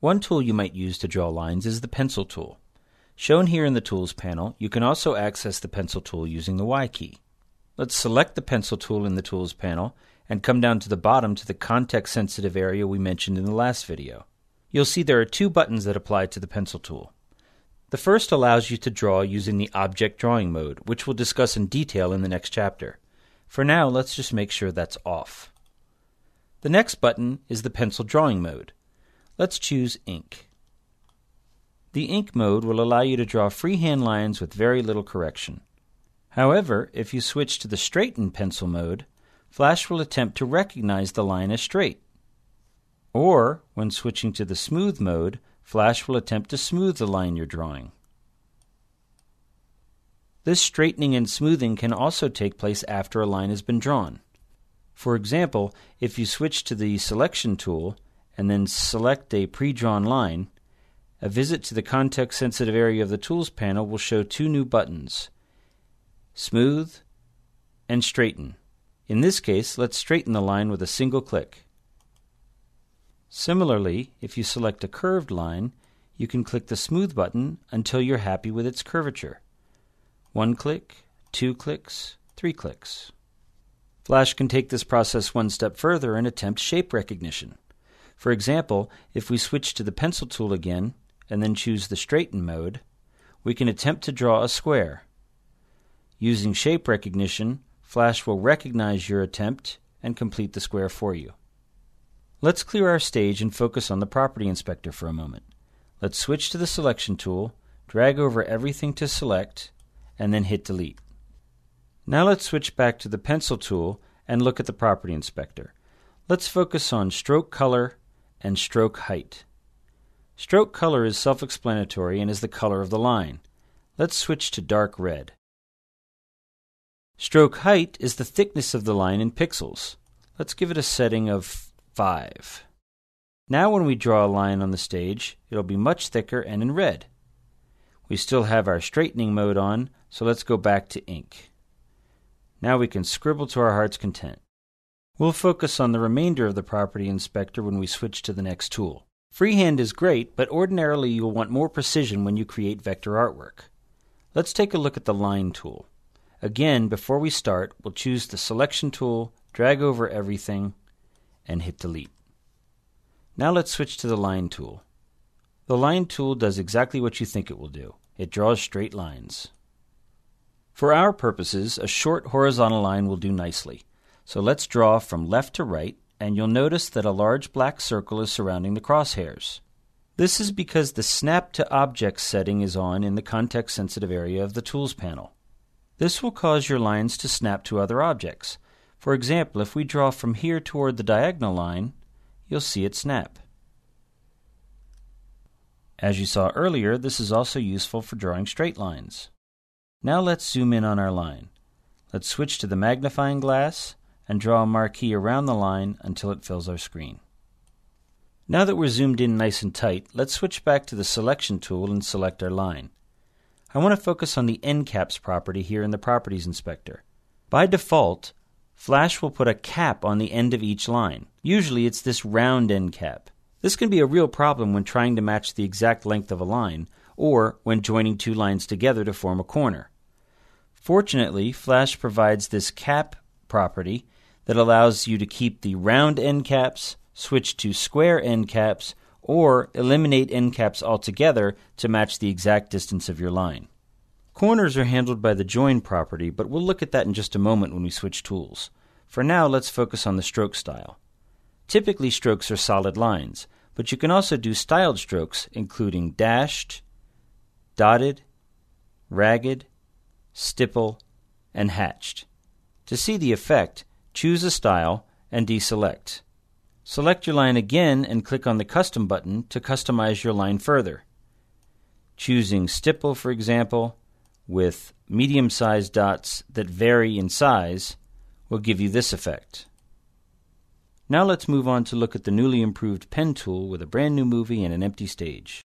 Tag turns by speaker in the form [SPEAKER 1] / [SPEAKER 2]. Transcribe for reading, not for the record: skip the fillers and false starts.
[SPEAKER 1] One tool you might use to draw lines is the pencil tool. Shown here in the Tools panel, you can also access the pencil tool using the Y key. Let's select the pencil tool in the Tools panel and come down to the bottom to the context-sensitive area we mentioned in the last video. You'll see there are two buttons that apply to the pencil tool. The first allows you to draw using the object drawing mode, which we'll discuss in detail in the next chapter. For now, let's just make sure that's off. The next button is the pencil drawing mode. Let's choose Ink. The Ink mode will allow you to draw freehand lines with very little correction. However, if you switch to the Straighten pencil mode, Flash will attempt to recognize the line as straight. Or, when switching to the Smooth mode, Flash will attempt to smooth the line you're drawing. This straightening and smoothing can also take place after a line has been drawn. For example, if you switch to the Selection tool and then select a pre-drawn line, a visit to the context-sensitive area of the Tools panel will show two new buttons, Smooth and Straighten. In this case, let's straighten the line with a single click. Similarly, if you select a curved line, you can click the Smooth button until you're happy with its curvature. 1 click, 2 clicks, 3 clicks. Flash can take this process one step further and attempt shape recognition. For example, if we switch to the Pencil tool again and then choose the Straighten mode, we can attempt to draw a square. Using shape recognition, Flash will recognize your attempt and complete the square for you. Let's clear our stage and focus on the Property Inspector for a moment. Let's switch to the Selection tool, drag over everything to select, and then hit Delete. Now let's switch back to the Pencil tool and look at the Property Inspector. Let's focus on Stroke Color and Stroke Height. Stroke color is self-explanatory and is the color of the line. Let's switch to dark red. Stroke height is the thickness of the line in pixels. Let's give it a setting of 5. Now when we draw a line on the stage, it'll be much thicker and in red. We still have our straightening mode on, so let's go back to Ink. Now we can scribble to our heart's content. We'll focus on the remainder of the Property Inspector when we switch to the next tool. Freehand is great, but ordinarily you'll want more precision when you create vector artwork. Let's take a look at the Line tool. Again, before we start, we'll choose the Selection tool, drag over everything, and hit Delete. Now let's switch to the Line tool. The Line tool does exactly what you think it will do. It draws straight lines. For our purposes, a short horizontal line will do nicely. So let's draw from left to right, and you'll notice that a large black circle is surrounding the crosshairs. This is because the Snap to Object setting is on in the context-sensitive area of the Tools panel. This will cause your lines to snap to other objects. For example, if we draw from here toward the diagonal line, you'll see it snap. As you saw earlier, this is also useful for drawing straight lines. Now let's zoom in on our line. Let's switch to the magnifying glass and draw a marquee around the line until it fills our screen. Now that we're zoomed in nice and tight, let's switch back to the Selection tool and select our line. I want to focus on the End Caps property here in the Properties Inspector. By default, Flash will put a cap on the end of each line. Usually it's this round end cap. This can be a real problem when trying to match the exact length of a line, or when joining two lines together to form a corner. Fortunately, Flash provides this cap property that allows you to keep the round end caps, switch to square end caps, or eliminate end caps altogether to match the exact distance of your line. Corners are handled by the Join property, but we'll look at that in just a moment when we switch tools. For now, let's focus on the stroke style. Typically, strokes are solid lines, but you can also do styled strokes, including dashed, dotted, ragged, stipple, and hatched. To see the effect, choose a style and deselect. Select your line again and click on the Custom button to customize your line further. Choosing stipple, for example, with medium-sized dots that vary in size will give you this effect. Now let's move on to look at the newly improved Pen tool with a brand new movie and an empty stage.